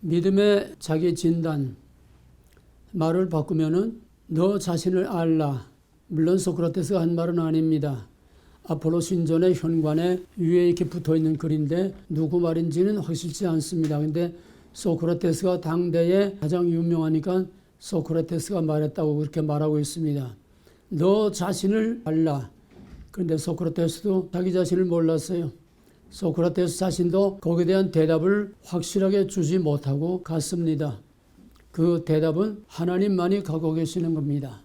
믿음의 자기 진단, 말을 바꾸면은 너 자신을 알라. 물론 소크라테스가 한 말은 아닙니다. 아폴로 신전의 현관에 위에 이렇게 붙어있는 글인데 누구 말인지는 확실치 않습니다. 근데 소크라테스가 당대에 가장 유명하니까 소크라테스가 말했다고 그렇게 말하고 있습니다. 너 자신을 알라. 그런데 소크라테스도 자기 자신을 몰랐어요. 소크라테스 자신도 거기에 대한 대답을 확실하게 주지 못하고 갔습니다. 그 대답은 하나님만이 갖고 계시는 겁니다.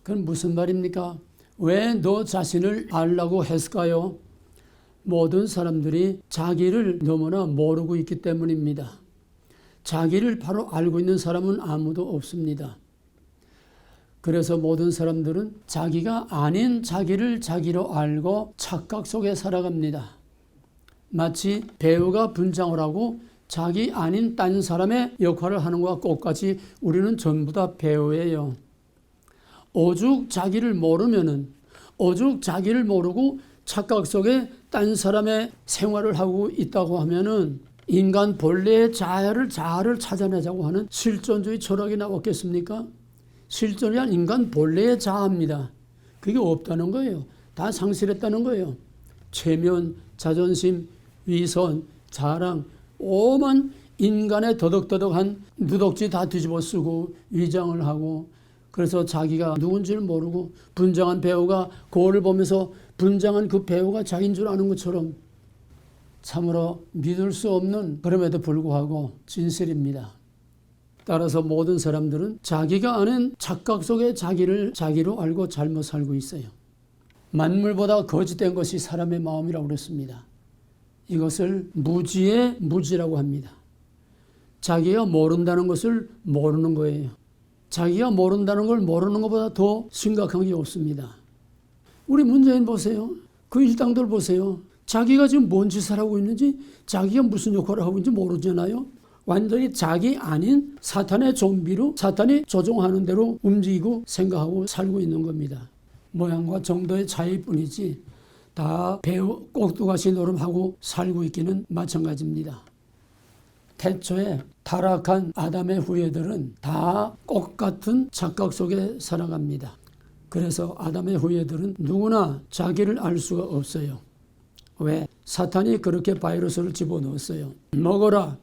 그건 무슨 말입니까? 왜 너 자신을 알라고 했을까요? 모든 사람들이 자기를 너무나 모르고 있기 때문입니다. 자기를 바로 알고 있는 사람은 아무도 없습니다. 그래서 모든 사람들은 자기가 아닌 자기를 자기로 알고 착각 속에 살아갑니다. 마치 배우가 분장을 하고 자기 아닌 딴 사람의 역할을 하는 것과 똑같이 우리는 전부 다 배우예요. 오죽 자기를 모르고 착각 속에 딴 사람의 생활을 하고 있다고 하면은 인간 본래의 자아를 찾아내자고 하는 실존주의 철학이 나왔겠습니까? 실존이 아닌 인간 본래의 자아입니다. 그게 없다는 거예요. 다 상실했다는 거예요. 체면, 자존심, 위선, 자랑, 오만 인간의 더덕더덕한 누덕지 다 뒤집어 쓰고 위장을 하고 그래서 자기가 누군지를 모르고 분장한 배우가 거울을 보면서 분장한 그 배우가 자기인 줄 아는 것처럼 참으로 믿을 수 없는 그럼에도 불구하고 진실입니다. 따라서 모든 사람들은 자기가 아는 착각 속에 자기를 자기로 알고 잘못 살고 있어요. 만물보다 거짓된 것이 사람의 마음이라고 그랬습니다. 이것을 무지의 무지라고 합니다. 자기가 모른다는 것을 모르는 거예요. 자기가 모른다는 걸 모르는 것보다 더 심각한 게 없습니다. 우리 문재인 보세요. 그 일당들 보세요. 자기가 지금 뭔 짓을 하고 있는지 자기가 무슨 역할을 하고 있는지 모르잖아요. 완전히 자기 아닌 사탄의 좀비로 사탄이 조종하는 대로 움직이고 생각하고 살고 있는 겁니다. 모양과 정도의 차이일 뿐이지 다 배우 꼭두가시 노름하고 살고 있기는 마찬가지입니다. 태초에 타락한 아담의 후예들은 다 똑같은 착각 속에 살아갑니다. 그래서 아담의 후예들은 누구나 자기를 알 수가 없어요. 왜? 사탄이 그렇게 바이러스를 집어넣었어요. 먹어라.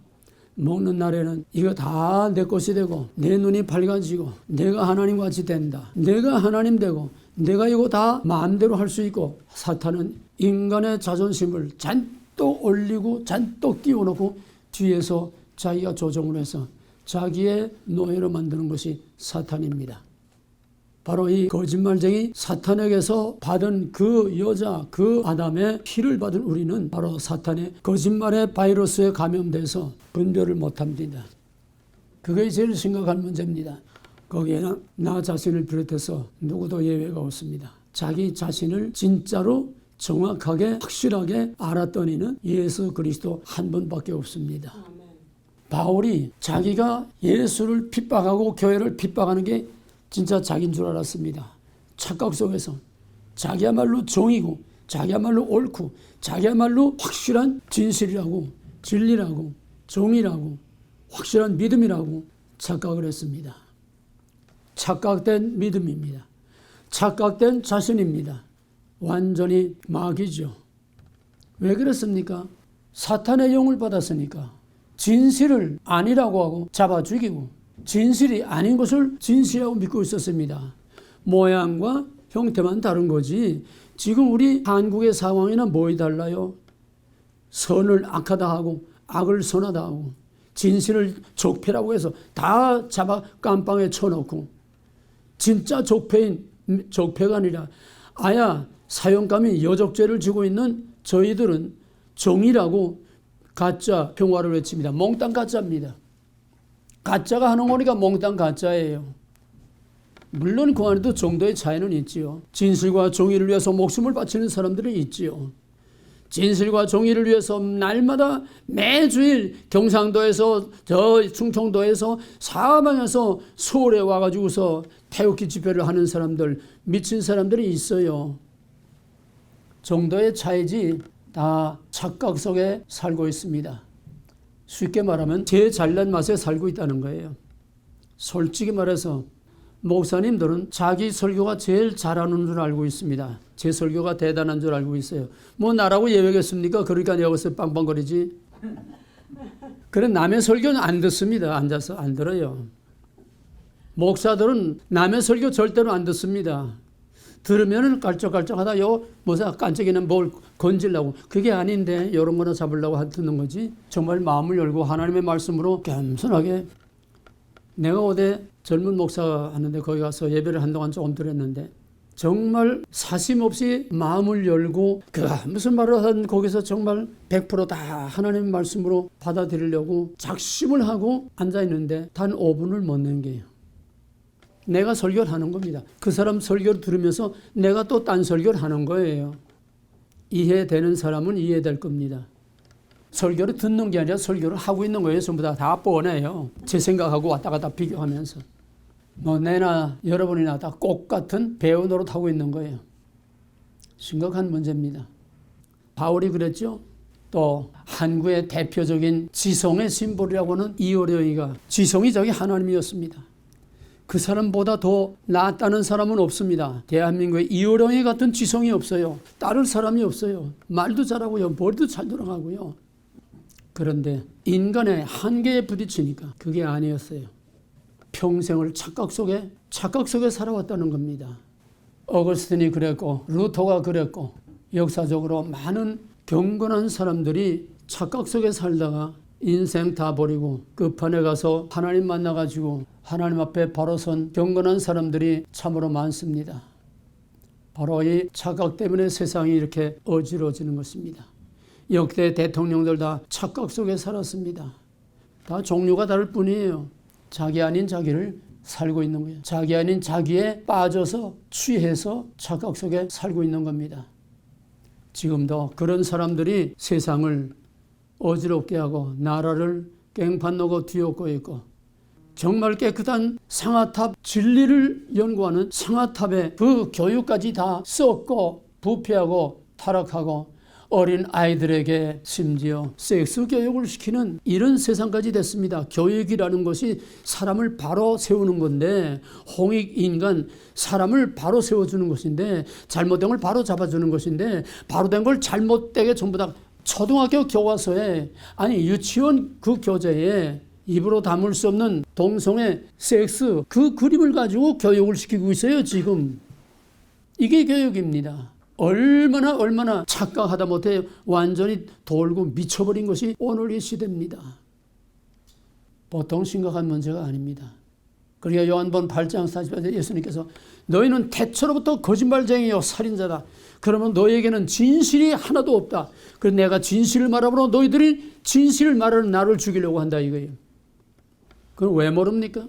먹는 날에는 이거 다 내 것이 되고 내 눈이 밝아지고 내가 하나님같이 된다. 내가 하나님 되고 내가 이거 다 마음대로 할 수 있고 사탄은 인간의 자존심을 잔뜩 올리고 잔뜩 띄워놓고 뒤에서 자기가 조종을 해서 자기의 노예로 만드는 것이 사탄입니다. 바로 이 거짓말쟁이 사탄에게서 받은 그 여자, 그 아담의 피를 받은 우리는 바로 사탄의 거짓말의 바이러스에 감염돼서 분별을 못합니다. 그게 제일 심각한 문제입니다. 거기에는 나 자신을 비롯해서 누구도 예외가 없습니다. 자기 자신을 진짜로 정확하게 확실하게 알았던 이는 예수 그리스도 한 분밖에 없습니다. 바울이 자기가 예수를 핍박하고 교회를 핍박하는 게 진짜 자기인 줄 알았습니다. 착각 속에서 자기야말로 정이고 자기야말로 옳고 자기야말로 확실한 진실이라고 진리라고 정의라고 확실한 믿음이라고 착각을 했습니다. 착각된 믿음입니다. 착각된 자신입니다. 완전히 마귀죠. 왜 그렇습니까? 사탄의 영을 받았으니까 진실을 아니라고 하고 잡아 죽이고 진실이 아닌 것을 진실이라고 믿고 있었습니다. 모양과 형태만 다른 거지 지금 우리 한국의 상황이나 뭐이 달라요? 선을 악하다 하고 악을 선하다 하고 진실을 적폐라고 해서 다 잡아 깜빵에 쳐놓고 진짜 적폐가 아니라 아야 사형감이 여적죄를 지고 있는 저희들은 정의라고 가짜 평화를 외칩니다. 몽땅 가짜입니다. 가짜가 하는 거니까 몽땅 가짜예요. 물론 그 안에도 정도의 차이는 있지요. 진실과 정의를 위해서 목숨을 바치는 사람들이 있지요. 진실과 정의를 위해서 날마다 매주일 경상도에서 저 충청도에서 사방에서 서울에 와가지고서 태극기 집회를 하는 사람들, 미친 사람들이 있어요. 정도의 차이지 다 착각 속에 살고 있습니다. 쉽게 말하면 제 잘난 맛에 살고 있다는 거예요. 솔직히 말해서 목사님들은 자기 설교가 제일 잘하는 줄 알고 있습니다. 제 설교가 대단한 줄 알고 있어요. 뭐 나라고 예외겠습니까? 그러니까 여기서 빵빵거리지. 그래 남의 설교는 안 듣습니다. 앉아서 안 들어요. 목사들은 남의 설교 절대로 안 듣습니다. 들으면 깔짝깔짝하다. 요 뭐사 깐짝이는 뭘 건지려고. 그게 아닌데 이런 거나 잡으려고 듣는 거지. 정말 마음을 열고 하나님의 말씀으로 겸손하게. 내가 어디 젊은 목사가 하는데 거기 가서 예배를 한동안 조금 드렸는데 정말 사심 없이 마음을 열고 무슨 말을 하든 거기서 정말 100% 다 하나님의 말씀으로 받아들이려고 작심을 하고 앉아있는데 단 5분을 못 넘겨요. 내가 설교를 하는 겁니다. 그 사람 설교를 들으면서 내가 또 딴 설교를 하는 거예요. 이해되는 사람은 이해될 겁니다. 설교를 듣는 게 아니라 설교를 하고 있는 거예요. 전부 다 뻔해요. 제 생각하고 왔다 갔다 비교하면서. 뭐 내나 여러분이나 다 똑같은 배우 노릇하고 있는 거예요. 심각한 문제입니다. 바울이 그랬죠. 또 한국의 대표적인 지성의 심볼이라고 하는 이어령이가 지성이 저기 하나님이었습니다. 그 사람보다 더 낫다는 사람은 없습니다. 대한민국에 이어령이 같은 지성이 없어요. 따를 사람이 없어요. 말도 잘하고요. 머리도 잘 돌아가고요. 그런데 인간의 한계에 부딪히니까 그게 아니었어요. 평생을 착각 속에 살아왔다는 겁니다. 어거스틴이 그랬고 루터가 그랬고 역사적으로 많은 경건한 사람들이 착각 속에 살다가 인생 다 버리고 끝판에 가서 하나님 만나가지고 하나님 앞에 바로 선 경건한 사람들이 참으로 많습니다. 바로 이 착각 때문에 세상이 이렇게 어지러지는 것입니다. 역대 대통령들 다 착각 속에 살았습니다. 다 종류가 다를 뿐이에요. 자기 아닌 자기를 살고 있는 거예요. 자기 아닌 자기에 빠져서 취해서 착각 속에 살고 있는 겁니다. 지금도 그런 사람들이 세상을 어지럽게 하고 나라를 깽판 놓고 뒤엎고 있고 정말 깨끗한 상아탑 진리를 연구하는 상아탑의 그 교육까지 다 썩고 부패하고 타락하고 어린 아이들에게 심지어 섹스 교육을 시키는 이런 세상까지 됐습니다. 교육이라는 것이 사람을 바로 세우는 건데 홍익인간 사람을 바로 세워주는 것인데 잘못된 걸 바로 잡아주는 것인데 바로 된 걸 잘못되게 전부 다 초등학교 교과서에 아니 유치원 그 교재에 입으로 담을 수 없는 동성애 섹스 그 그림을 가지고 교육을 시키고 있어요. 지금 이게 교육입니다. 얼마나 착각하다 못해 완전히 돌고 미쳐버린 것이 오늘 이 시대입니다. 보통 심각한 문제가 아닙니다. 그러니까 요한복음 8장 40절에 예수님께서 너희는 태초로부터 거짓말쟁이요 살인자다. 그러면 너희에게는 진실이 하나도 없다. 그래서 내가 진실을 말하므로 너희들이 진실을 말하는 나를 죽이려고 한다 이거예요. 그건 왜 모릅니까?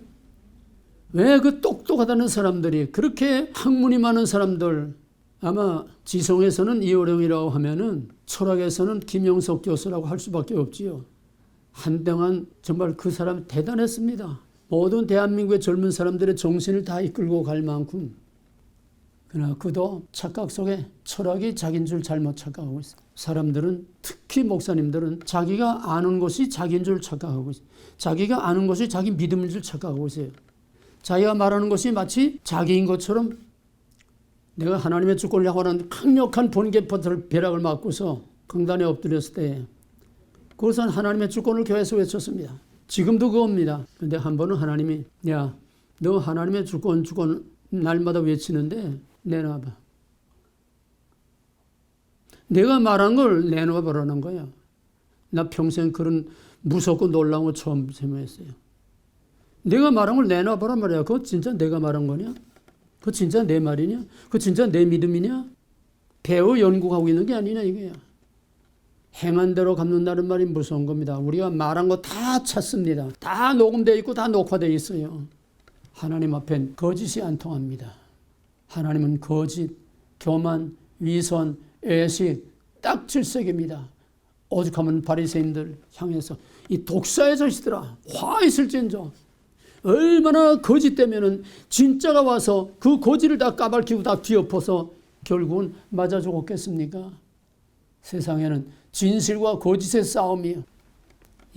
왜 그 똑똑하다는 사람들이 그렇게 학문이 많은 사람들 아마 지성에서는 이호령이라고 하면은 철학에서는 김영석 교수라고 할 수밖에 없지요. 한동안 정말 그 사람 대단했습니다. 모든 대한민국의 젊은 사람들의 정신을 다 이끌고 갈 만큼. 그러나 그도 착각 속에 철학이 자기인 줄 잘못 착각하고 있어요. 사람들은 특히 목사님들은 자기가 아는 것이 자기인 줄 착각하고 있어요. 자기가 아는 것이 자기 믿음인 줄 착각하고 있어요. 자기가 말하는 것이 마치 자기인 것처럼 내가 하나님의 주권을 향하는 강력한 번개포털 벼락을 맞고서 강단에 엎드렸을 때 그것은 하나님의 주권을 교회에서 외쳤습니다. 지금도 그겁니다. 그런데 한 번은 하나님이 야, 너 하나님의 주권 날마다 외치는데 내놔봐. 내가 말한 걸 내놔보라는 거야. 나 평생 그런 무섭고 놀라운 거 처음 체험했어요. 내가 말한 걸 내놔보란 말이야. 그거 진짜 내가 말한 거냐? 그거 진짜 내 말이냐? 그거 진짜 내 믿음이냐? 배워 연구하고 있는 게 아니냐 이거야. 행한 대로 갚는다는 말이 무서운 겁니다. 우리가 말한 거 다 찾습니다. 다 녹음되어 있고 다 녹화되어 있어요. 하나님 앞엔 거짓이 안 통합니다. 하나님은 거짓, 교만, 위선, 애식 딱 질색입니다. 오죽하면 바리새인들 향해서 이 독사의 자식들아 화 있을진저 얼마나 거짓되면은 진짜가 와서 그 거짓을 다 까발키고 다 뒤엎어서 결국은 맞아 죽었겠습니까? 세상에는 진실과 거짓의 싸움이에요.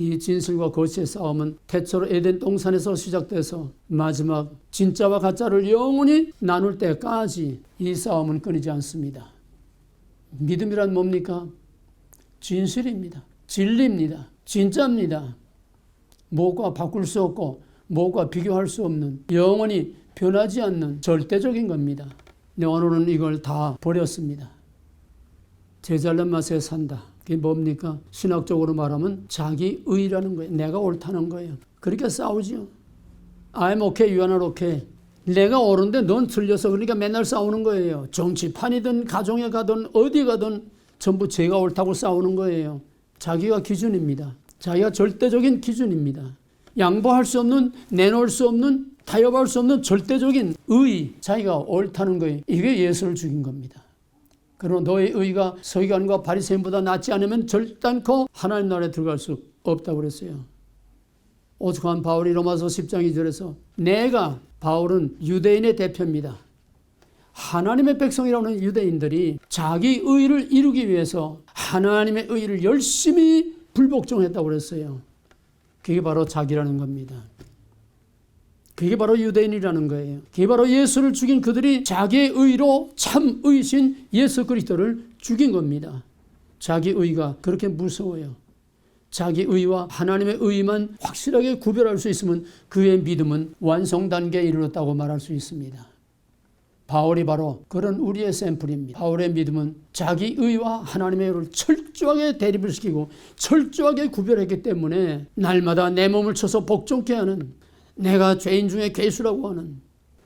이 진실과 거짓의 싸움은 대체로 에덴 동산에서 시작돼서 마지막 진짜와 가짜를 영원히 나눌 때까지 이 싸움은 끊이지 않습니다. 믿음이란 뭡니까? 진실입니다. 진리입니다. 진짜입니다. 무엇과 바꿀 수 없고 무엇과 비교할 수 없는 영원히 변하지 않는 절대적인 겁니다. 근데 오늘은 이걸 다 버렸습니다. 제 잘난 맛에 산다. 그게 뭡니까? 신학적으로 말하면 자기의라는 거예요. 내가 옳다는 거예요. 그러니까 싸우지요. I'm okay, you are not okay. 내가 옳은데 넌 틀려서 그러니까 맨날 싸우는 거예요. 정치판이든 가정에 가든 어디 가든 전부 제가 옳다고 싸우는 거예요. 자기가 기준입니다. 자기가 절대적인 기준입니다. 양보할 수 없는, 내놓을 수 없는, 타협할 수 없는 절대적인 의, 자기가 옳다는 거예요. 이게 예수를 죽인 겁니다. 그러나 너의 의가 서기관과 바리새인보다 낫지 않으면 절단코 하나님 나라에 들어갈 수 없다고 그랬어요. 오죽한 바울이 로마서 10장 2절에서 내가 바울은 유대인의 대표입니다. 하나님의 백성이라는 유대인들이 자기 의를 이루기 위해서 하나님의 의를 열심히 불복종했다고 그랬어요. 그게 바로 자기라는 겁니다. 그게 바로 유대인이라는 거예요. 그게 바로 예수를 죽인 그들이 자기의 의로 참 의신 예수 그리스도를 죽인 겁니다. 자기 의가 그렇게 무서워요. 자기 의와 하나님의 의만 확실하게 구별할 수 있으면 그의 믿음은 완성 단계에 이르렀다고 말할 수 있습니다. 바울이 바로 그런 우리의 샘플입니다. 바울의 믿음은 자기 의와 하나님의 의를 철저하게 대립을 시키고 철저하게 구별했기 때문에 날마다 내 몸을 쳐서 복종케 하는, 내가 죄인 중에 괴수라고 하는.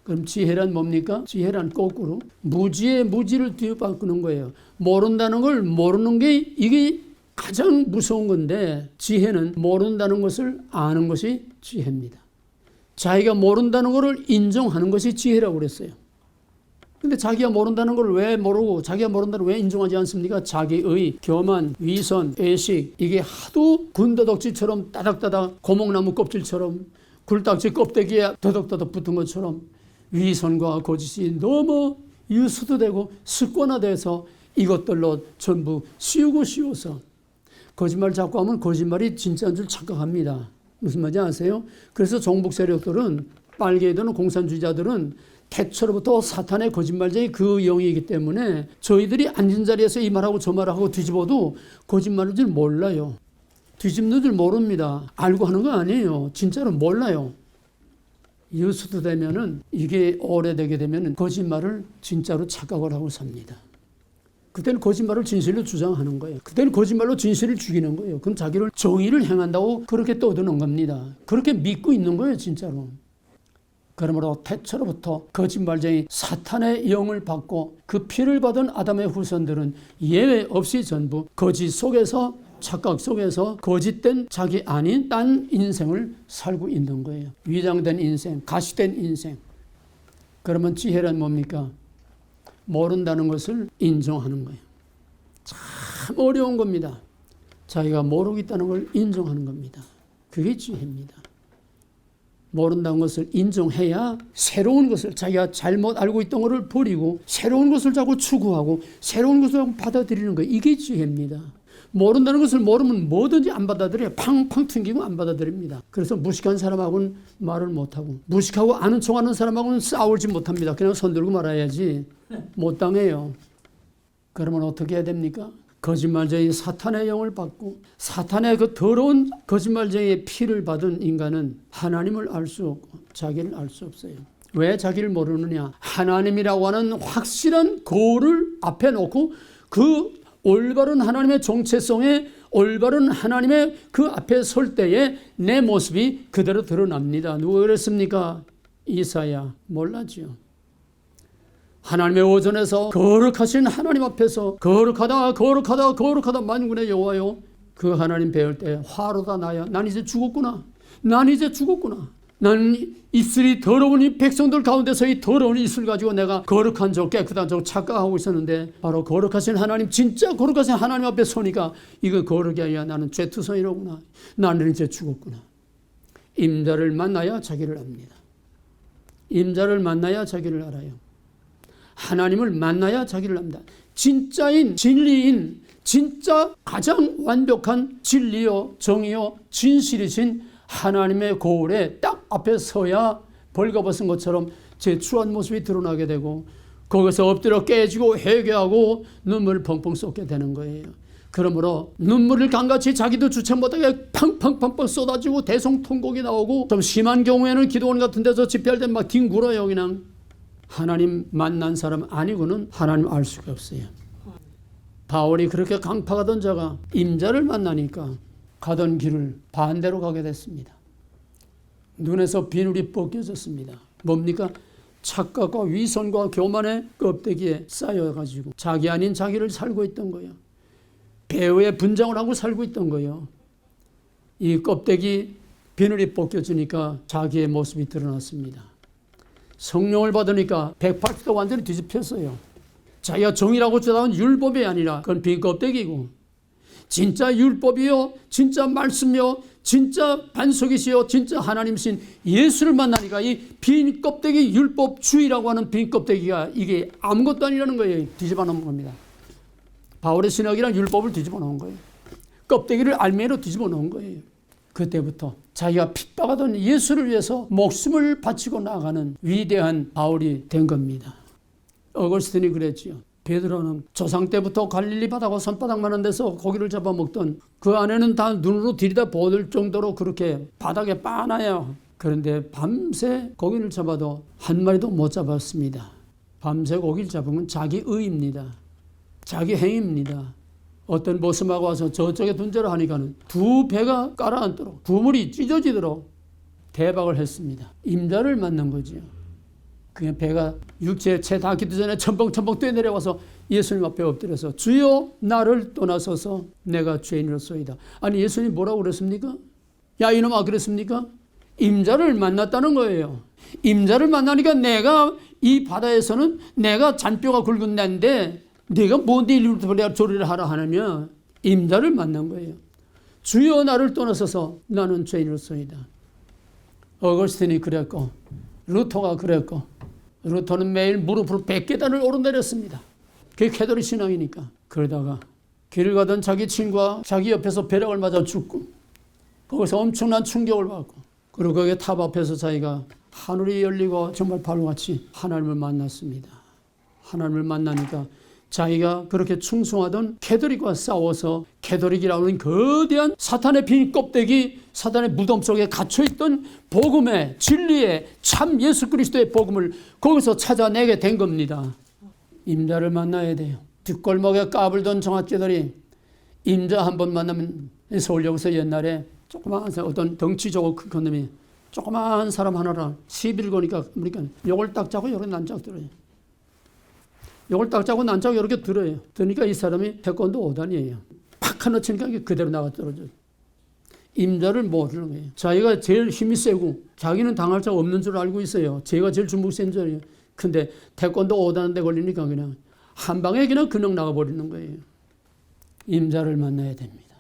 그럼 지혜란 뭡니까? 지혜란 거꾸로 무지의 무지를 뒤바꾸는 거예요. 모른다는 걸 모르는 게 이게 가장 무서운 건데, 지혜는 모른다는 것을 아는 것이 지혜입니다. 자기가 모른다는 것을 인정하는 것이 지혜라고 그랬어요. 근데 자기가 모른다는 걸 왜 모르고 자기가 모른다는 걸 왜 인정하지 않습니까? 자기의 교만, 위선, 애식, 이게 하도 군더덕지처럼 따닥따닥 고목나무 껍질처럼 굴딱지 껍데기에 더덕더덕 붙은 것처럼 위선과 거짓이 너무 유수도되고 습관화돼서 이것들로 전부 씌우고 거짓말 자꾸 하면 거짓말이 진짜인 줄 착각합니다. 무슨 말인지 아세요? 그래서 종북 세력들은, 빨개이든 공산주의자들은 태초로부터 사탄의 거짓말쟁이 그 영이기 때문에 저희들이 앉은 자리에서 이 말하고 저 말하고 뒤집어도 거짓말인 줄 몰라요. 뒤집는 줄 모릅니다. 알고 하는 거 아니에요. 진짜로 몰라요. 유수도 되면은, 이게 오래되게 되면은 거짓말을 진짜로 착각을 하고 삽니다. 그때는 거짓말을 진실로 주장하는 거예요. 그때는 거짓말로 진실을 죽이는 거예요. 그럼 자기를 정의를 행한다고 그렇게 떠드는 겁니다. 그렇게 믿고 있는 거예요, 진짜로. 그러므로 태초로부터 거짓말쟁이 사탄의 영을 받고 그 피를 받은 아담의 후손들은 예외 없이 전부 거짓 속에서, 착각 속에서 거짓된 자기 아닌 딴 인생을 살고 있는 거예요. 위장된 인생, 가시된 인생. 그러면 지혜란 뭡니까? 모른다는 것을 인정하는 거예요. 참 어려운 겁니다. 자기가 모르고 있다는 걸 인정하는 겁니다. 그게 지혜입니다. 모른다는 것을 인정해야 새로운 것을, 자기가 잘못 알고 있던 것을 버리고 새로운 것을 자꾸 추구하고 새로운 것을 자꾸 받아들이는 거예요. 이게 지혜입니다. 모른다는 것을 모르면 뭐든지 안 받아들여요. 팡팡 튕기고 안 받아들입니다. 그래서 무식한 사람하고는 말을 못하고, 무식하고 아는 척하는 사람하고는 싸우지 못합니다. 그냥 손들고 말아야지 못 당해요. 그러면 어떻게 해야 됩니까? 거짓말쟁이 사탄의 영을 받고 사탄의 그 더러운 거짓말쟁이의 피를 받은 인간은 하나님을 알 수 없고 자기를 알 수 없어요. 왜 자기를 모르느냐? 하나님이라고 하는 확실한 거를 앞에 놓고 그 올바른 하나님의 정체성에, 올바른 하나님의 그 앞에 설 때에 내 모습이 그대로 드러납니다. 누가 그랬습니까? 이사야. 몰라지요. 하나님의 오전에서 거룩하신 하나님 앞에서 거룩하다 만군의 여호와요, 그 하나님 배울 때 화로다 나야. 난 이제 죽었구나. 나는 이슬이 더러운 이 백성들 가운데서 이 더러운 이슬 가지고 내가 거룩한 적, 깨끗한 적 착각하고 있었는데, 바로 거룩하신 하나님, 진짜 거룩하신 하나님 앞에 서니까 이거 거룩이 아니야. 나는 죄투성이로구나. 나는 이제 죽었구나. 임자를 만나야 자기를 압니다. 임자를 만나야 자기를 알아요. 하나님을 만나야 자기를 압니다. 진짜인 진리인 진짜 가장 완벽한 진리요 정의요 진실이신 하나님의 거울에 딱 앞에 서야 벌거벗은 것처럼 제 추한 모습이 드러나게 되고 거기서 엎드려 깨지고 회개하고 눈물을 펑펑 쏟게 되는 거예요. 그러므로 눈물을 강같이 자기도 주체 못하게 팡팡팡팡 쏟아지고 대성통곡이 나오고 좀 심한 경우에는 기도원 같은 데서 집회할 때 막 뒹굴어요. 그냥 하나님 만난 사람 아니고는 하나님 알 수가 없어요. 바울이 그렇게 강팍하던 자가 임자를 만나니까 가던 길을 반대로 가게 됐습니다. 눈에서 비늘이 벗겨졌습니다. 뭡니까? 착각과 위선과 교만의 껍데기에 쌓여가지고 자기 아닌 자기를 살고 있던 거예요. 배후에 분장을 하고 살고 있던 거예요. 이 껍데기 비늘이 벗겨지니까 자기의 모습이 드러났습니다. 성령을 받으니까 180도 완전히 뒤집혔어요. 자기가 정의라고 주장한 율법이 아니라 그건 빈 껍데기고 진짜 율법이요 진짜 말씀이요 진짜 반석이시요 진짜 하나님이신 예수를 만나니까 이 빈 껍데기 율법주의라고 하는 빈 껍데기가 이게 아무것도 아니라는 거예요. 뒤집어 놓은 겁니다. 바울의 신학이란 율법을 뒤집어 놓은 거예요. 껍데기를 알맹이로 뒤집어 놓은 거예요. 그때부터 자기가 핍박하던 예수를 위해서 목숨을 바치고 나아가는 위대한 바울이 된 겁니다. 어거스틴이 그랬지요. 베드로는 조상 때부터 갈릴리 바다와 손바닥 많은 데서 고기를 잡아먹던 그 안에는 다 눈으로 들이다 보일 정도로 그렇게 바닥에 빠나요. 그런데 밤새 고기를 잡아도 한 마리도 못 잡았습니다. 밤새 고기를 잡은 건 자기 의입니다. 자기 행위입니다. 어떤 보스마가 와서 저쪽에 둔재를 하니까는 두 배가 가라앉도록 부물이 찢어지도록 대박을 했습니다. 임자를 만난 거지요. 그냥 배가 육체에 채 닿기 전에 첨벙첨벙 뛰어내려와서 예수님 앞에 엎드려서 주여 나를 떠나소서 내가 죄인이로소이다. 아니 예수님 뭐라고 그랬습니까? 야 이놈아 그랬습니까? 임자를 만났다는 거예요. 임자를 만나니까 내가 이 바다에서는 내가 잔뼈가 굵은 데인데 네가 뭔데 일부러 조리를 하라 하냐면 임자를 만난 거예요. 주여 나를 떠나소서 나는 죄인이로소이다. 어거스틴이 그랬고 루터가 그랬고 루터는 매일 무릎으로 100계단을 오르내렸습니다. 그게 캐톨릭 신앙이니까. 그러다가 길을 가던 자기 친구와 자기 옆에서 벼락을 맞아 죽고 거기서 엄청난 충격을 받고 그리고 거기에 탑 앞에서 자기가 하늘이 열리고 정말 바로같이 하나님을 만났습니다. 하나님을 만나니까 자기가 그렇게 충성하던 캐톨릭과 싸워서 캐톨릭이라고 하는 거대한 사탄의 빈 껍데기 사탄의 무덤 속에 갇혀있던 복음의 진리의 참 예수 그리스도의 복음을 거기서 찾아내게 된 겁니다. 임자를 만나야 돼요. 뒷골목에 까불던 정학제들이 임자 한 번 만나면 서울역에서 옛날에 조그마한 어떤 덩치 좋고 큰 놈이 조그마한 사람 하나랑 시비를 거니까 그러니까 요걸 딱 짜고 요걸 난짝 들어요. 요걸 딱 짜고 난짝 이렇게 들어요. 그러니까 이 사람이 태권도 5단이에요. 팍 하나 치니까 그대로 나가 떨어져요. 임자를 모르는 거예요. 자기가 제일 힘이 세고 자기는 당할 자 없는 줄 알고 있어요. 제가 제일 중국 센 줄 알아요. 근데 태권도 5단인데 걸리니까 그냥 한 방에 그냥 그냥 나가버리는 거예요. 임자를 만나야 됩니다.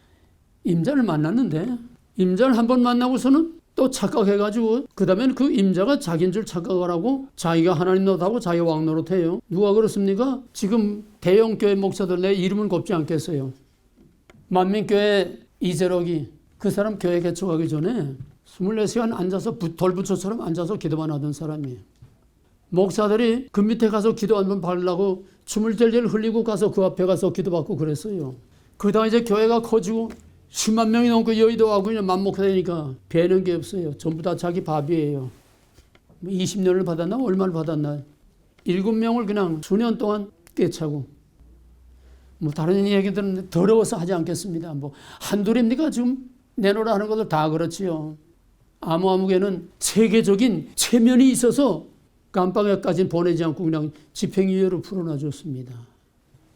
임자를 만났는데 임자를 한 번 만나고서는 또 착각해가지고 그 다음에는 그 임자가 자기인 줄 착각을 하고 자기가 하나님 노릇하고 자기가 왕 노릇해요. 누가 그렇습니까? 지금 대형교회 목사들 내 이름은 곱지 않겠어요. 만민교회 이재록이 그 사람 교회 개척하기 전에 24시간 앉아서 돌부처처럼 앉아서 기도만 하던 사람이에요. 목사들이 그 밑에 가서 기도 한번 받으려고 춤을 절절 흘리고 가서 그 앞에 가서 기도받고 그랬어요. 그러다가 이제 교회가 커지고 10만 명이 넘고 여의도하고 그냥 맘먹게 되니까 배는 게 없어요. 전부 다 자기 밥이에요. 20년을 받았나? 얼마를 받았나? 7명을 그냥 수년 동안 꿰차고 뭐 다른 얘기들은 더러워서 하지 않겠습니다. 뭐 한둘입니까? 지금 내놓으라 하는 것들 다 그렇지요. 아무개는 세계적인 체면이 있어서 깜빵에까지 보내지 않고 그냥 집행유예로 풀어놔줬습니다.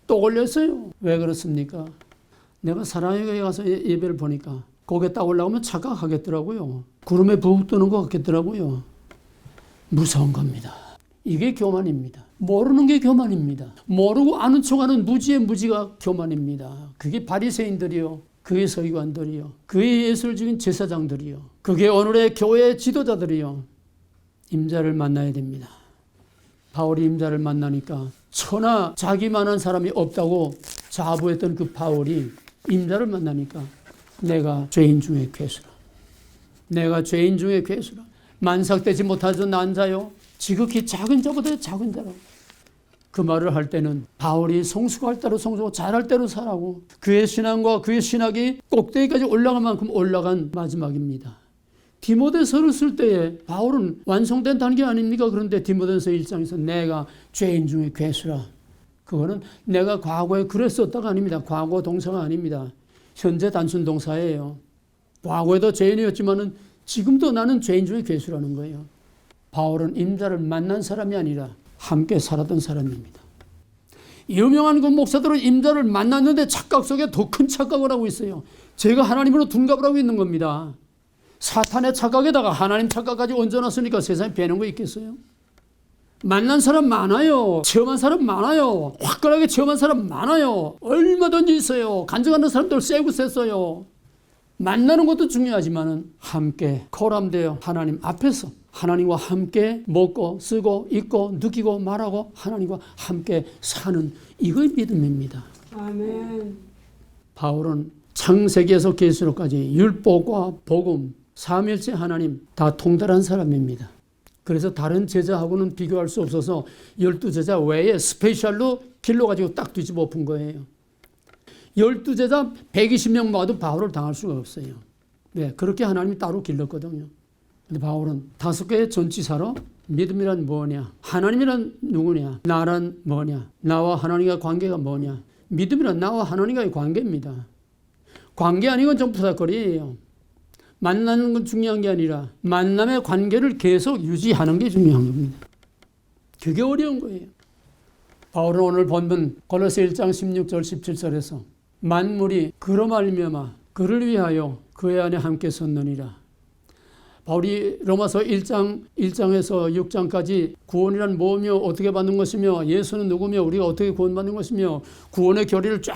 또 걸렸어요. 왜 그렇습니까? 내가 사랑의 교회 가서 예배를 보니까 거기에 딱 올라가면 착각하겠더라고요. 구름에 부부 뜨는 것 같겠더라고요. 무서운 겁니다. 이게 교만입니다. 모르는 게 교만입니다. 모르고 아는 척하는 무지의 무지가 교만입니다. 그게 바리새인들이요. 그게 서기관들이요. 그게 예술적인 제사장들이요. 그게 오늘의 교회 지도자들이요. 임자를 만나야 됩니다. 바울이 임자를 만나니까 천하 자기만한 사람이 없다고 자부했던 그 바울이 임자를 만나니까 내가 죄인 중에 괴수라. 내가 죄인 중에 괴수라. 만삭되지 못하던 난 자요. 지극히 작은 자보다 작은 자라고. 그 말을 할 때는 바울이 성숙할 대로 성숙하고 잘할 대로 살아고 그의 신앙과 그의 신학이 꼭대기까지 올라갈 만큼 올라간 마지막입니다. 디모데서를 쓸 때에 바울은 완성된 단계 아닙니까? 그런데 디모데서 1장에서 내가 죄인 중에 괴수라. 그거는 내가 과거에 그랬었다가 아닙니다. 과거 동사가 아닙니다. 현재 단순 동사예요. 과거에도 죄인이었지만은 지금도 나는 죄인 중에 괴수라는 거예요. 바울은 임자를 만난 사람이 아니라 함께 살았던 사람입니다. 유명한 그 목사들은 임자를 만났는데 착각 속에 더 큰 착각을 하고 있어요. 제가 하나님으로 둔갑을 하고 있는 겁니다. 사탄의 착각에다가 하나님 착각까지 얹어놨으니까 세상에 배는 거 있겠어요? 만난 사람 많아요. 체험한 사람 많아요. 화끈하게 체험한 사람 많아요. 얼마든지 있어요. 간증하는 사람들 세고 셌어요. 만나는 것도 중요하지만 함께 코람되어 하나님 앞에서 하나님과 함께 먹고 쓰고 입고 느끼고 말하고 하나님과 함께 사는 이거의 믿음입니다. 아멘. 바울은 창세기에서 계시록까지 율법과 복음, 삼일체 하나님 다 통달한 사람입니다. 그래서 다른 제자하고는 비교할 수 없어서 12제자 외에 스페셜로 길러가지고 딱 뒤집어 엎은 거예요. 12제자 120명 모아도 바울을 당할 수가 없어요. 네, 그렇게 하나님이 따로 길렀거든요. 근데 바울은 5개의 전치사로 믿음이란 뭐냐, 하나님이란 누구냐, 나란 뭐냐, 나와 하나님과 관계가 뭐냐. 믿음이란 나와 하나님과의 관계입니다. 관계 아닌 건 좀 부닥거리예요. 만나는 건 중요한 게 아니라 만남의 관계를 계속 유지하는 게 중요한 겁니다. 그게 어려운 거예요. 바울은 오늘 본문 골로새 1장 16절 17절에서 만물이 그로 말미암아 그를 위하여 그의 안에 함께 섰느니라. 바울이 로마서 1장에서 6장까지 구원이란 뭐며 어떻게 받는 것이며 예수는 누구며 우리가 어떻게 구원받는 것이며 구원의 교리를 쫙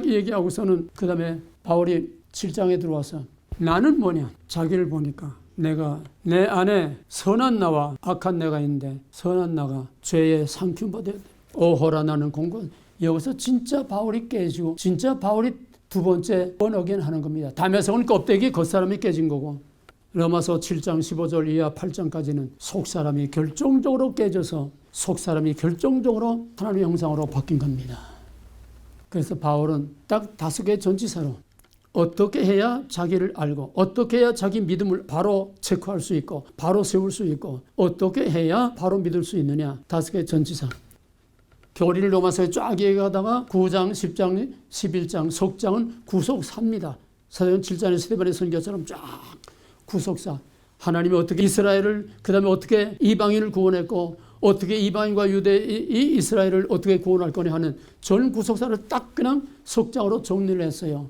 얘기하고서는 그 다음에 바울이 7장에 들어와서 나는 뭐냐? 자기를 보니까 내가 내 안에 선한 나와 악한 내가 있는데 선한 나가 죄의 상품받아야 돼. 오호라 나는 공고한. 여기서 진짜 바울이 깨지고 진짜 바울이 두 번째 번어긴 하는 겁니다. 담에서는 껍데기 겉사람이 깨진 거고 로마서 7장 15절 이하 8장까지는 속사람이 결정적으로 깨져서 속사람이 결정적으로 하나님의 형상으로 바뀐 겁니다. 그래서 바울은 딱 5개의 전치사로 어떻게 해야 자기를 알고 어떻게 해야 자기 믿음을 바로 체크할 수 있고 바로 세울 수 있고 어떻게 해야 바로 믿을 수 있느냐 5개의 전치사. 교리를 로마서에 쫙 얘기하다가 9장, 10장, 11장, 속장은 구속사입니다. 사도행 7장의 스데반의 선교처럼 쫙 구속사. 하나님이 어떻게 이스라엘을 그 다음에 어떻게 이방인을 구원했고 어떻게 이방인과 유대이 이스라엘을 어떻게 구원할 거냐 하는 전 구속사를 딱 그냥 속장으로 정리를 했어요.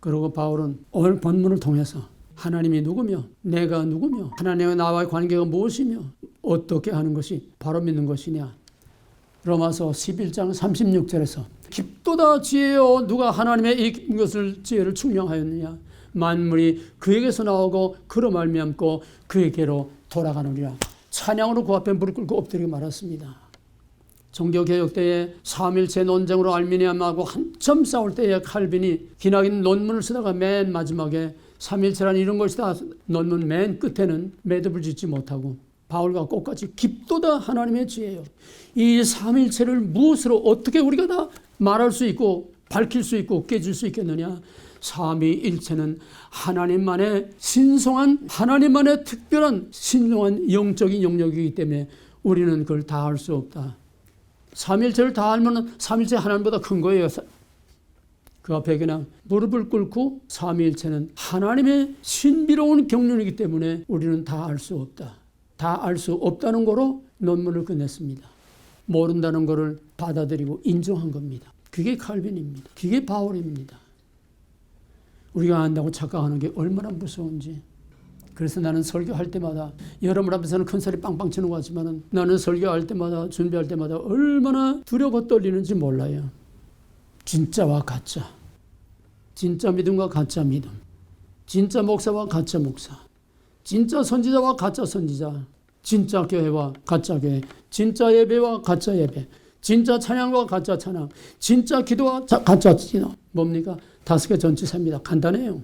그리고 바울은 오늘 본문을 통해서 하나님이 누구며 내가 누구며 하나님과 나와의 관계가 무엇이며 어떻게 하는 것이 바로 믿는 것이냐. 로마서 11장 36절에서 깊도다 지혜요 누가 하나님의 이것을 지혜를 충령하였느냐. 만물이 그에게서 나오고 그로 말미암고 그에게로 돌아가느니라. 찬양으로 그 앞에 무릎 꿇고 엎드리고 말았습니다. 종교개혁 때에 삼일체 논쟁으로 알미니아하고 한참 싸울 때에 칼빈이 기나긴 논문을 쓰다가 맨 마지막에 삼일체란 이런 것이다 논문 맨 끝에는 매듭을 짓지 못하고 바울과 똑같이 깊도다 하나님의 지혜요. 이 삼일체를 무엇으로 어떻게 우리가 다 말할 수 있고 밝힐 수 있고 깨질 수 있겠느냐. 삼위일체는 하나님만의 신성한 하나님만의 특별한 신성한 영적인 영역이기 때문에 우리는 그걸 다 알 수 없다. 삼일체를 다 알면 삼일체 하나님보다 큰 거예요. 그 앞에 그냥 무릎을 꿇고 삼위일체는 하나님의 신비로운 경륜이기 때문에 우리는 다 알 수 없다. 다 알 수 없다는 거로 논문을 끝냈습니다. 모른다는 거를 받아들이고 인정한 겁니다. 그게 칼빈입니다. 그게 바울입니다. 우리가 안다고 착각하는 게 얼마나 무서운지. 그래서 나는 설교할 때마다 여러분 앞에서는 큰 소리 빵빵 치는 것 같지만 나는 설교할 때마다 준비할 때마다 얼마나 두려워 떨리는지 몰라요. 진짜와 가짜, 진짜 믿음과 가짜 믿음, 진짜 목사와 가짜 목사, 진짜 선지자와 가짜 선지자, 진짜 교회와 가짜 교회, 진짜 예배와 가짜 예배, 진짜 찬양과 가짜 찬양, 진짜 기도와 가짜 기도. 뭡니까? 5개 전치사입니다. 간단해요.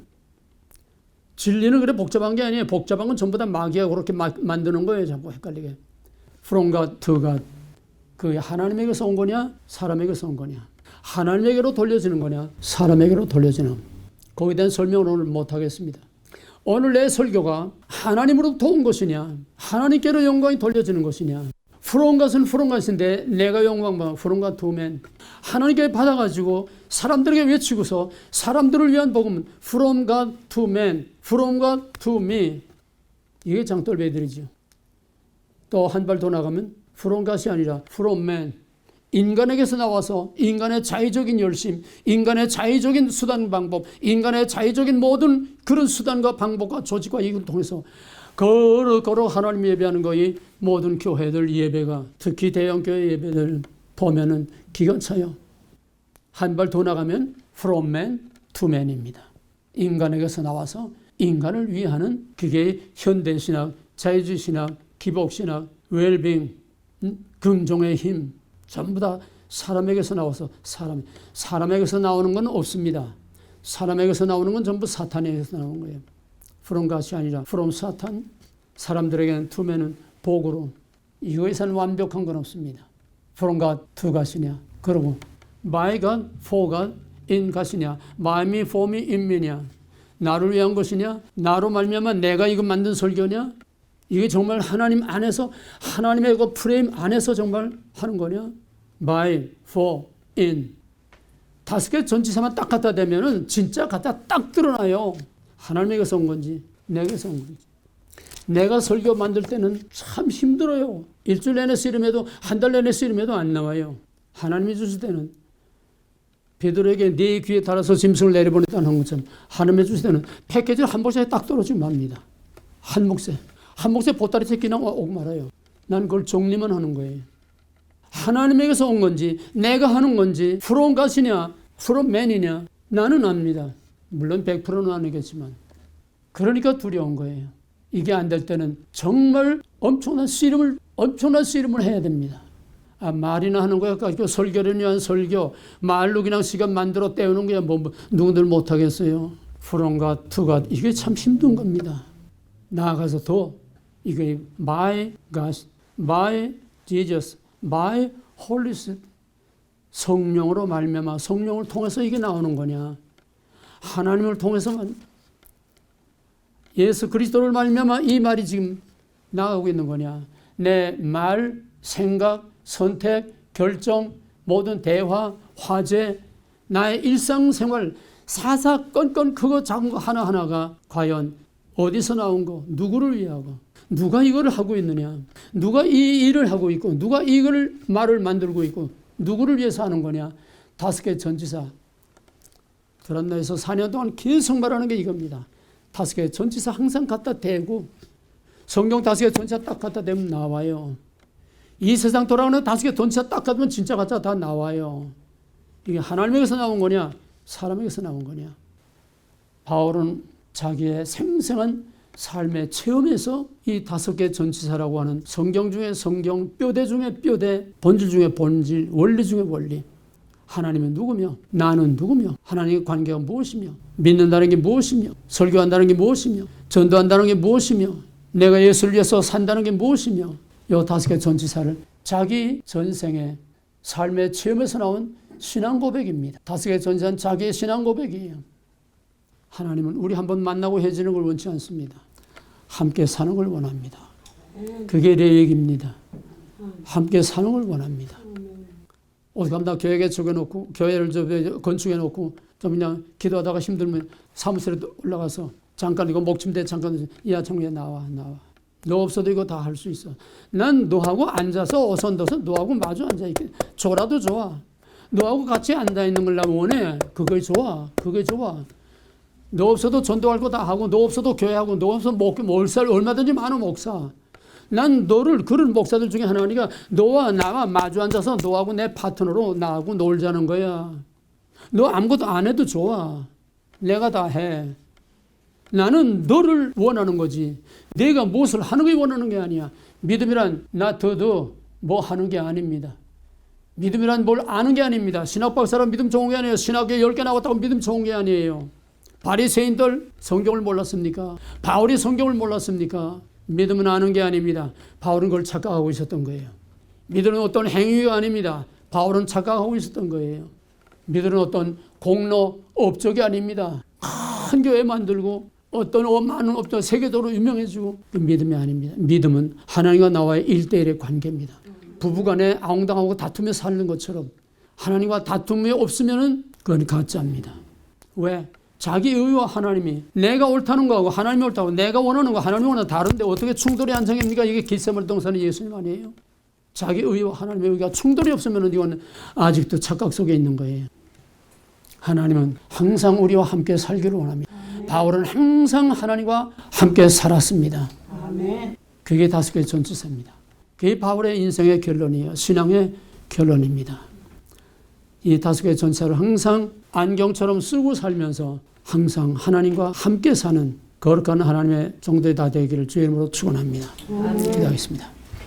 진리는 그래 복잡한 게 아니에요. 복잡한 건 전부 다 마귀가 그렇게 만드는 거예요. 자꾸 헷갈리게. From God to God. 그 하나님에게서 온 거냐? 사람에게서 온 거냐? 하나님에게로 돌려지는 거냐? 사람에게로 돌려지는. 거기에 대한 설명을 오늘 못하겠습니다. 오늘 내 설교가 하나님으로부터 온 것이냐? 하나님께로 영광이 돌려지는 것이냐? From God은 From God인데 내가 영광 받아 From God to man. 하나님께 받아가지고 사람들에게 외치고서 사람들을 위한 복음은 From God to man, From God to me. 이게 장돌배들이죠. 또 한 발 더 나가면 From God이 아니라 From man. 인간에게서 나와서 인간의 자의적인 열심, 인간의 자의적인 수단 방법, 인간의 자의적인 모든 그런 수단과 방법과 조직과 이걸 통해서 걸어 하나님 예배하는 거이 모든 교회들 예배가 특히 대형 교회 예배들 보면은 기가 차요. 한 발 더 나가면 from man to man입니다. 인간에게서 나와서 인간을 위하는 그게 현대신학, 자유주의신학, 기복신학, 웰빙, 긍정의 힘 전부 다 사람에게서 나와서 사람에게서 나오는 건 없습니다. 사람에게서 나오는 건 전부 사탄에게서 나오는 거예요. From God이 아니라 From 사탄. 사람들에게는 to man은 복으로. 이거에서는 완벽한 건 없습니다. From God to God이냐. 그리고 by God, for God, in God이냐. by me, for me, in me냐. 나를 위한 것이냐. 나로 말미암아 내가 이거 만든 설교냐. 이게 정말 하나님 안에서 하나님의 그 프레임 안에서 정말 하는 거냐. by, for, in. 5개 전치사만 딱 갖다 대면은 진짜 갖다 딱 드러나요. 하나님에게서 온 건지 내게서 온 건지. 내가 설교 만들 때는 참 힘들어요. 일주일 내내 쓰림해도 한 달 내내 쓰림해도 안 나와요. 하나님이 주실 때는 베드로에게 네 귀에 달아서 짐승을 내려보냈다는 것처럼 하나님이 주실 때는 패키지를 한 목에 딱 떨어지면 맙니다. 한 목에 보따리 새끼나 오고 말아요. 난 그걸 정리만 하는 거예요. 하나님에게서 온 건지 내가 하는 건지 from God이냐 from man이냐 나는 압니다. 물론 100%는 아니겠지만 그러니까 두려운 거예요. 이게 안 될 때는 정말 엄청난 씨름을 해야 됩니다. 말이나 하는 거야. 그러니까 설교를 위한 설교 말로 그냥 시간 만들어 때우는 거야. 누구들 못하겠어요. From God to God 이게 참 힘든 겁니다. 나아가서 더 이게 by God, by Jesus, by Holy Spirit 성령으로 말미암아 성령을 통해서 이게 나오는 거냐. 하나님을 통해서만 예수 그리스도를 말미암아 이 말이 지금 나가고 있는 거냐. 내 말, 생각, 선택, 결정, 모든 대화, 화제, 나의 일상생활 사사건건 그거 작은 거 하나하나가 과연 어디서 나온 거, 누구를 위하고, 누가 이걸 하고 있느냐, 누가 이 일을 하고 있고, 누가 이걸 말을 만들고 있고, 누구를 위해서 하는 거냐. 5개 전치사. 드란나에서 4년 동안 계속 말하는 게 이겁니다. 5개 전치사 항상 갖다 대고 성경 5개 전치사 딱 갖다 대면 나와요. 이 세상 돌아가는 5개 전치사 딱 갖다 대면 진짜 가짜 다 나와요. 이게 하나님에게서 나온 거냐 사람에게서 나온 거냐. 바울은 자기의 생생한 삶의 체험에서 이 5개 전치사라고 하는 성경 중에 성경, 뼈대 중에 뼈대, 본질 중에 본질, 원리 중에 원리. 하나님은 누구며 나는 누구며 하나님의 관계가 무엇이며 믿는다는 게 무엇이며 설교한다는 게 무엇이며 전도한다는 게 무엇이며 내가 예수를 위해서 산다는 게 무엇이며 이 5개 전치사를 자기 전생의 삶의 체험에서 나온 신앙 고백입니다. 5개 전치사는 자기의 신앙 고백이에요. 하나님은 우리 한번 만나고 헤어지는 걸 원치 않습니다. 함께 사는 걸 원합니다. 그게 내 얘기입니다. 함께 사는 걸 원합니다. 어디 가면 다 교회 개척해놓고 교회를 건축해놓고 좀 그냥 기도하다가 힘들면 사무실에 올라가서 잠깐 이거 목침대 잠깐 야 청구야 나와 너 없어도 이거 다 할 수 있어. 난 너하고 앉아서 오선도서 너하고 마주 앉아있게 줘라도 좋아. 너하고 같이 앉아있는 걸 나 원해. 그게 좋아. 너 없어도 전도할 거 다 하고 너 없어도 교회하고 너 없어도 몰살 얼마든지 많은 목사. 난 너를 그런 목사들 중에 하나니까 너와 나와 마주 앉아서 너하고 내 파트너로 나하고 놀자는 거야. 너 아무것도 안 해도 좋아. 내가 다 해. 나는 너를 원하는 거지. 내가 무엇을 하는 걸 원하는 게 아니야. 믿음이란 나 더더 뭐 하는 게 아닙니다. 믿음이란 뭘 아는 게 아닙니다. 신학 박사라 믿음 좋은 게 아니에요. 신학에 10개 나왔다고 믿음 좋은 게 아니에요. 바리새인들 성경을 몰랐습니까? 바울이 성경을 몰랐습니까? 믿음은 아는 게 아닙니다. 바울은 그걸 착각하고 있었던 거예요. 믿음은 어떤 행위가 아닙니다. 바울은 착각하고 있었던 거예요. 믿음은 어떤 공로, 업적이 아닙니다. 큰 교회 만들고 어떤 많은 업적 세계적으로 유명해지고 그 믿음이 아닙니다. 믿음은 하나님과 나와의 1대1의 관계입니다. 부부간에 아웅당하고 다투며 사는 것처럼 하나님과 다툼이 없으면 그건 가짜입니다. 왜? 자기 의와 하나님이 내가 옳다는 거하고 하나님이 옳다고 내가 원하는 거 하나님이 원하는 거 다른데 어떻게 충돌이 안 생깁니까? 이게 겟세마네 동산의 예수님 아니에요? 자기 의와 하나님의 의가 충돌이 없으면 이건 아직도 착각 속에 있는 거예요. 하나님은 항상 우리와 함께 살기를 원합니다. 바울은 항상 하나님과 함께 살았습니다. 아멘. 그게 5개의 전치사입니다. 그게 바울의 인생의 결론이에요. 신앙의 결론입니다. 이 5개의 전치사를 항상 안경처럼 쓰고 살면서 항상 하나님과 함께 사는 거룩한 하나님의 종들이 다 되기를 주의 이름으로 축원합니다. 기도하겠습니다.